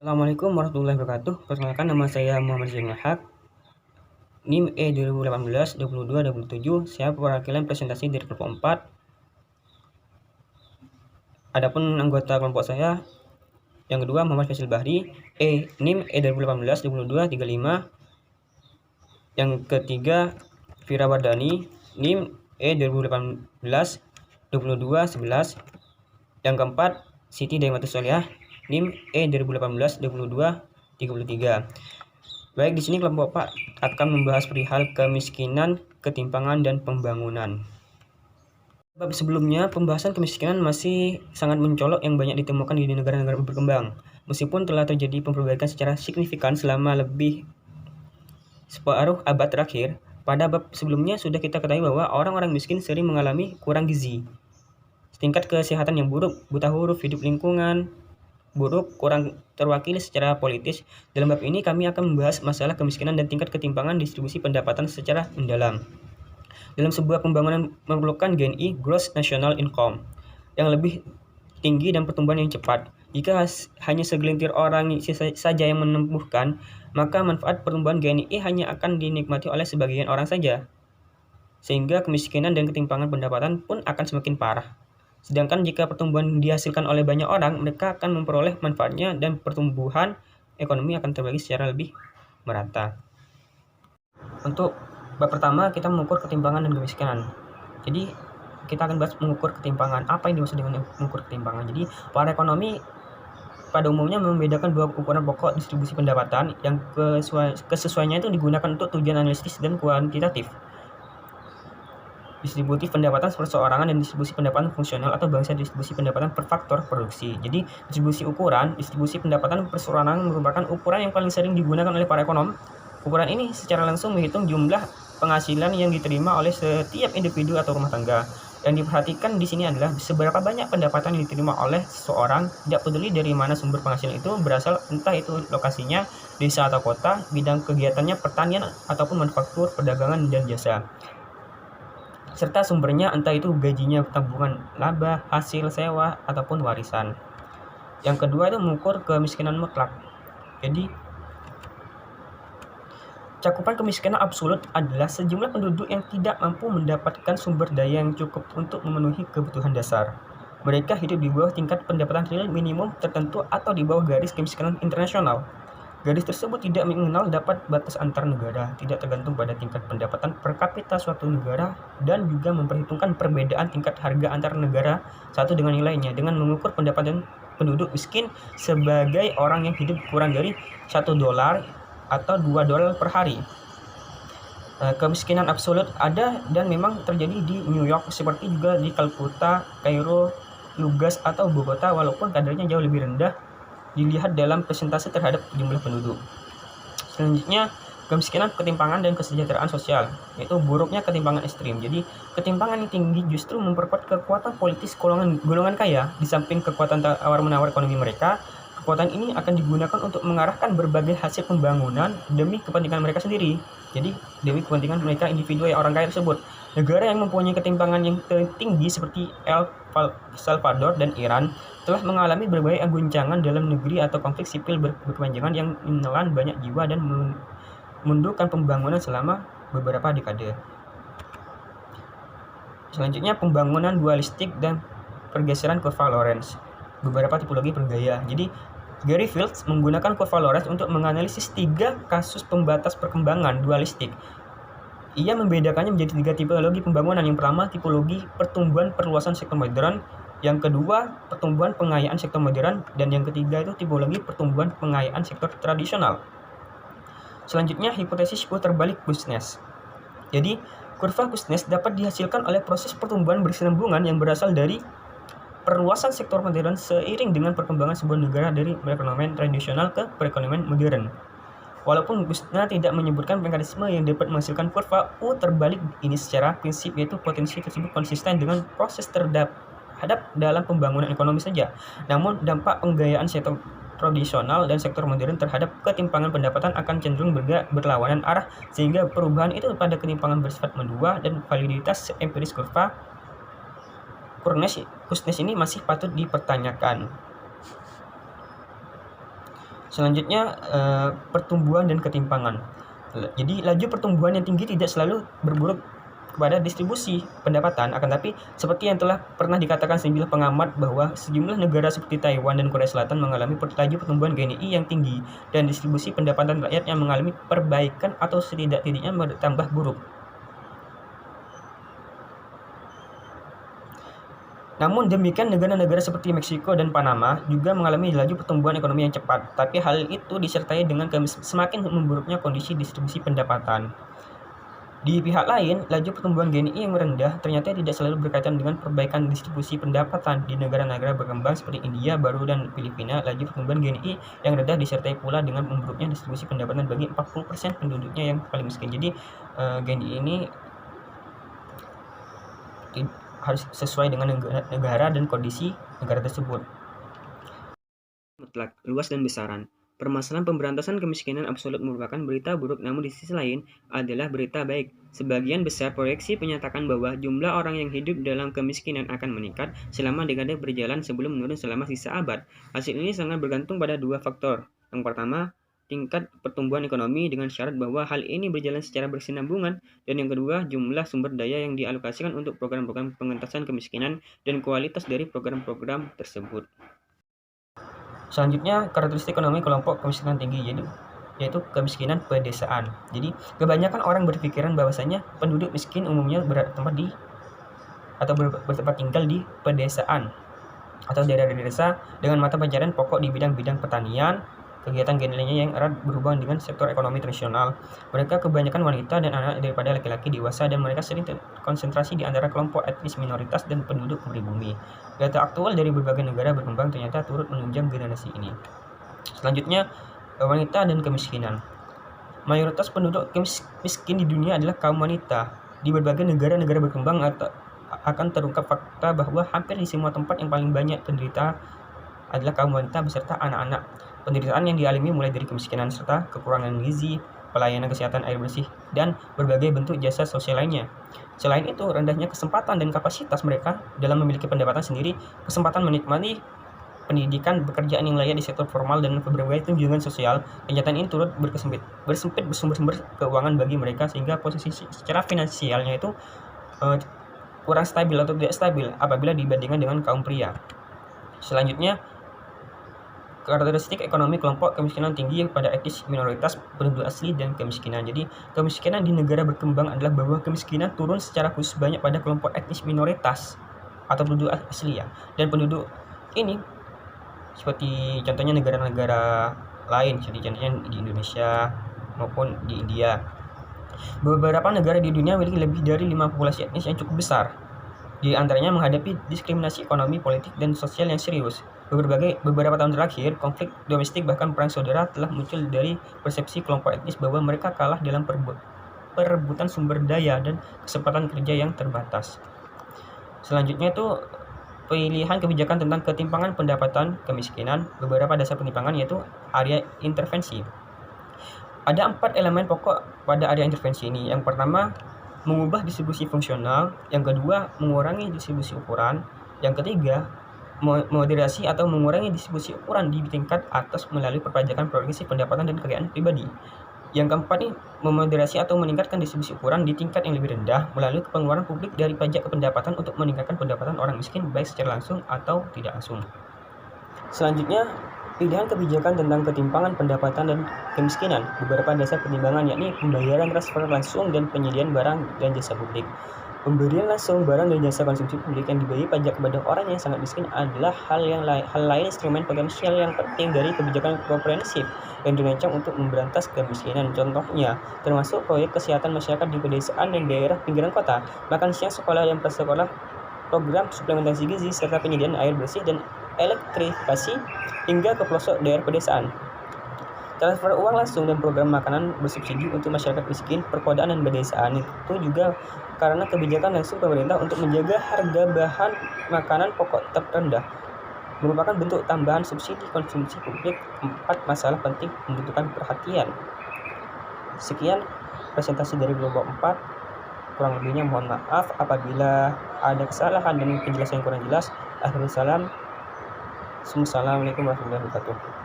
Assalamualaikum warahmatullahi wabarakatuh. Perkenalkan, nama saya Muhammad Zainul Haq. NIM E 2018-22-27. Saya perwakilan presentasi dari kelompok 4. Adapun anggota kelompok saya yang kedua Muhammad Faisal Bahri, NIM E 2018-22-35. Yang ketiga Fira Wardani, NIM E 2018-22-11. Yang keempat Siti Daimatus Solihah, NIM E 2018-22-33. Baik, di sini kelompok Pak akan membahas perihal kemiskinan, ketimpangan, dan pembangunan. Bab sebelumnya, pembahasan kemiskinan masih sangat mencolok yang banyak ditemukan di negara-negara berkembang. Meskipun telah terjadi perbaikan secara signifikan selama lebih separuh abad terakhir, pada bab sebelumnya sudah kita ketahui bahwa orang-orang miskin sering mengalami kurang gizi, tingkat kesehatan yang buruk, buta huruf, hidup lingkungan buruk, kurang terwakili secara politis. Dalam bab ini kami akan membahas masalah kemiskinan dan tingkat ketimpangan distribusi pendapatan secara mendalam. Dalam sebuah pembangunan memerlukan GNI, Gross National Income, yang lebih tinggi dan pertumbuhan yang cepat. Jika hanya segelintir orang saja yang menempuhkan, maka manfaat pertumbuhan GNI hanya akan dinikmati oleh sebagian orang saja, sehingga kemiskinan dan ketimpangan pendapatan pun akan semakin parah. Sedangkan jika pertumbuhan dihasilkan oleh banyak orang, mereka akan memperoleh manfaatnya dan pertumbuhan ekonomi akan terbagi secara lebih merata. Untuk bab pertama, kita mengukur ketimpangan dan kemiskinan. Jadi, kita akan bahas mengukur ketimpangan. Apa yang dimaksud dengan mengukur ketimpangan? Jadi, para ekonomi pada umumnya membedakan dua ukuran pokok distribusi pendapatan yang kesesuaiannya itu digunakan untuk tujuan analitis dan kuantitatif. Distribusi pendapatan perseorangan dan distribusi pendapatan fungsional atau bahasa distribusi pendapatan per faktor produksi. Jadi, distribusi pendapatan perseorangan merupakan ukuran yang paling sering digunakan oleh para ekonom. Ukuran ini secara langsung menghitung jumlah penghasilan yang diterima oleh setiap individu atau rumah tangga. Yang diperhatikan di sini adalah seberapa banyak pendapatan yang diterima oleh seseorang, tidak peduli dari mana sumber penghasilan itu berasal, entah itu lokasinya, desa atau kota, bidang kegiatannya pertanian ataupun manufaktur, perdagangan, dan jasa, serta sumbernya entah itu gajinya, tabungan laba, hasil sewa, ataupun warisan. Yang kedua itu mengukur kemiskinan mutlak. Jadi, cakupan kemiskinan absolut adalah sejumlah penduduk yang tidak mampu mendapatkan sumber daya yang cukup untuk memenuhi kebutuhan dasar. Mereka hidup di bawah tingkat pendapatan real minimum tertentu atau di bawah garis kemiskinan internasional. Garis tersebut tidak mengenal dapat batas antar negara, tidak tergantung pada tingkat pendapatan per kapita suatu negara, dan juga memperhitungkan perbedaan tingkat harga antar negara satu dengan yang lainnya dengan mengukur pendapatan penduduk miskin sebagai orang yang hidup kurang dari $1 atau $2 per hari. Kemiskinan absolut ada dan memang terjadi di New York, seperti juga di Kalkuta, Kairo, Lugas, atau Bogota, walaupun kadarnya jauh lebih rendah dilihat dalam persentase terhadap jumlah penduduk. Selanjutnya, kemiskinan, ketimpangan, dan kesejahteraan sosial, yaitu buruknya ketimpangan ekstrim. Jadi, ketimpangan yang tinggi justru memperkuat kekuatan politis golongan kaya. Di samping kekuatan tawar-menawar ekonomi mereka, kekuatan ini akan digunakan untuk mengarahkan berbagai hasil pembangunan demi kepentingan mereka sendiri. Jadi, demi kepentingan mereka individu orang kaya tersebut. Negara yang mempunyai ketimpangan yang tinggi seperti El Salvador dan Iran telah mengalami berbagai guncangan dalam negeri atau konflik sipil berkepanjangan yang menelan banyak jiwa dan memundurkan pembangunan selama beberapa dekade. Selanjutnya, pembangunan dualistik dan pergeseran kurva Lorenz. Beberapa tipologi bergaya. Jadi, Gary Fields menggunakan kurva Lorenz untuk menganalisis 3 kasus pembatas perkembangan dualistik. Ia membedakannya menjadi 3 tipologi pembangunan. Yang pertama, tipologi pertumbuhan perluasan sektor modern. Yang kedua, pertumbuhan pengayaan sektor modern. Dan yang ketiga itu tipologi pertumbuhan pengayaan sektor tradisional. Selanjutnya, hipotesis putar balik Kuznets. Jadi, kurva Kuznets dapat dihasilkan oleh proses pertumbuhan berkesinambungan yang berasal dari perluasan sektor modern seiring dengan perkembangan sebuah negara dari perekonomian tradisional ke perekonomian modern. Walaupun Kuznets tidak menyebutkan mekanisme yang dapat menghasilkan kurva U terbalik ini secara prinsip, yaitu potensi tersebut konsisten dengan proses terhadap dalam pembangunan ekonomi saja. Namun dampak penggayaan sektor tradisional dan sektor modern terhadap ketimpangan pendapatan akan cenderung berlawanan arah, sehingga perubahan itu pada ketimpangan bersifat mendua dan validitas empiris kurva Kuznets ini masih patut dipertanyakan. Selanjutnya, pertumbuhan dan ketimpangan. Jadi laju pertumbuhan yang tinggi tidak selalu berburuk kepada distribusi pendapatan, akan tapi seperti yang telah pernah dikatakan sejumlah pengamat bahwa sejumlah negara seperti Taiwan dan Korea Selatan mengalami laju pertumbuhan GNI yang tinggi dan distribusi pendapatan rakyat yang mengalami perbaikan atau setidak-tidaknya bertambah buruk. Namun demikian, negara-negara seperti Meksiko dan Panama juga mengalami laju pertumbuhan ekonomi yang cepat, tapi hal itu disertai dengan semakin memburuknya kondisi distribusi pendapatan. Di pihak lain, laju pertumbuhan GNI yang rendah ternyata tidak selalu berkaitan dengan perbaikan distribusi pendapatan. Di negara-negara berkembang seperti India, Baru, dan Filipina, laju pertumbuhan GNI yang rendah disertai pula dengan memburuknya distribusi pendapatan bagi 40% penduduknya yang paling miskin. Jadi GNI ini harus sesuai dengan negara dan kondisi negara tersebut. Mutlak, luas dan besaran. Permasalahan pemberantasan kemiskinan absolut merupakan berita buruk, namun di sisi lain adalah berita baik. Sebagian besar proyeksi menyatakan bahwa jumlah orang yang hidup dalam kemiskinan akan meningkat selama dekade berjalan sebelum menurun selama sisa abad. Hasil ini sangat bergantung pada dua faktor. Yang pertama, tingkat pertumbuhan ekonomi dengan syarat bahwa hal ini berjalan secara bersinambungan, dan yang kedua, jumlah sumber daya yang dialokasikan untuk program-program pengentasan kemiskinan dan kualitas dari program-program tersebut. Selanjutnya, karakteristik ekonomi kelompok kemiskinan tinggi, yaitu kemiskinan pedesaan. Jadi, kebanyakan orang berpikiran bahwasanya penduduk miskin umumnya bertempat bertempat tinggal di pedesaan atau daerah desa dengan mata pencarian pokok di bidang-bidang pertanian, kegiatan lainnya yang erat berhubungan dengan sektor ekonomi tradisional. Mereka kebanyakan wanita dan anak daripada laki-laki dewasa, dan mereka sering terkonsentrasi di antara kelompok etnis minoritas dan penduduk pribumi. Data aktual dari berbagai negara berkembang ternyata turut menunjang generasi ini. Selanjutnya, wanita dan kemiskinan. Mayoritas penduduk miskin di dunia adalah kaum wanita. Di berbagai negara-negara berkembang akan terungkap fakta bahwa hampir di semua tempat yang paling banyak penderita adalah kaum wanita beserta anak-anak. Penderitaan yang dialami mulai dari kemiskinan serta kekurangan gizi, pelayanan kesehatan, air bersih, dan berbagai bentuk jasa sosial lainnya. Selain itu, rendahnya kesempatan dan kapasitas mereka dalam memiliki pendapatan sendiri, kesempatan menikmati pendidikan, pekerjaan yang layak di sektor formal, dan berbagai tunjangan sosial. Kenyataan ini turut bersempit sumber-sumber keuangan bagi mereka, sehingga posisi secara finansialnya itu kurang stabil atau tidak stabil apabila dibandingkan dengan kaum pria. Selanjutnya, karakteristik ekonomi kelompok kemiskinan tinggi pada etnis minoritas, penduduk asli, dan kemiskinan. Jadi, kemiskinan di negara berkembang adalah bahwa kemiskinan turun secara khusus banyak pada kelompok etnis minoritas atau penduduk asli ya. Dan penduduk ini seperti contohnya negara-negara lain, seperti contohnya di Indonesia maupun di India. Beberapa negara di dunia memiliki lebih dari 5 populasi etnis yang cukup besar. Di antaranya menghadapi diskriminasi ekonomi, politik, dan sosial yang serius. Beberapa tahun terakhir, konflik domestik bahkan perang saudara telah muncul dari persepsi kelompok etnis bahwa mereka kalah dalam perebutan sumber daya dan kesempatan kerja yang terbatas. Selanjutnya itu pilihan kebijakan tentang ketimpangan pendapatan kemiskinan. Beberapa dasar penyimpangan yaitu area intervensi. Ada 4 elemen pokok pada area intervensi ini. Yang pertama, mengubah distribusi fungsional. Yang kedua, mengurangi distribusi ukuran. Yang ketiga, moderasi atau mengurangi distribusi ukuran di tingkat atas melalui perpajakan progresif pendapatan dan kekayaan pribadi. Yang keempat ini, memoderasi atau meningkatkan distribusi ukuran di tingkat yang lebih rendah melalui pengeluaran publik dari pajak ke pendapatan untuk meningkatkan pendapatan orang miskin baik secara langsung atau tidak langsung. Selanjutnya, pilihan kebijakan tentang ketimpangan pendapatan dan kemiskinan. Beberapa dasar pertimbangan yakni pembayaran transfer langsung dan penyediaan barang dan jasa publik. Pemberian langsung barang dan jasa konsumsi publik yang dibayar pajak kepada orang yang sangat miskin adalah hal lain instrumen potensial yang penting dari kebijakan komprehensif yang dirancang untuk memberantas kemiskinan. Contohnya, termasuk proyek kesehatan masyarakat di pedesaan dan daerah pinggiran kota, makan siang sekolah yang prasekolah, program suplementasi gizi, serta penyediaan air bersih dan elektrifikasi hingga ke pelosok daerah pedesaan. Transfer uang langsung dan program makanan bersubsidi untuk masyarakat miskin, perkodaan, dan pedesaan itu juga karena kebijakan langsung pemerintah untuk menjaga harga bahan makanan pokok tetap rendah merupakan bentuk tambahan subsidi konsumsi publik. 4 masalah penting membutuhkan perhatian. Sekian presentasi dari kelompok 4. Kurang lebihnya mohon maaf apabila ada kesalahan dan penjelasan yang kurang jelas. Akhirul salam. Assalamualaikum warahmatullahi wabarakatuh.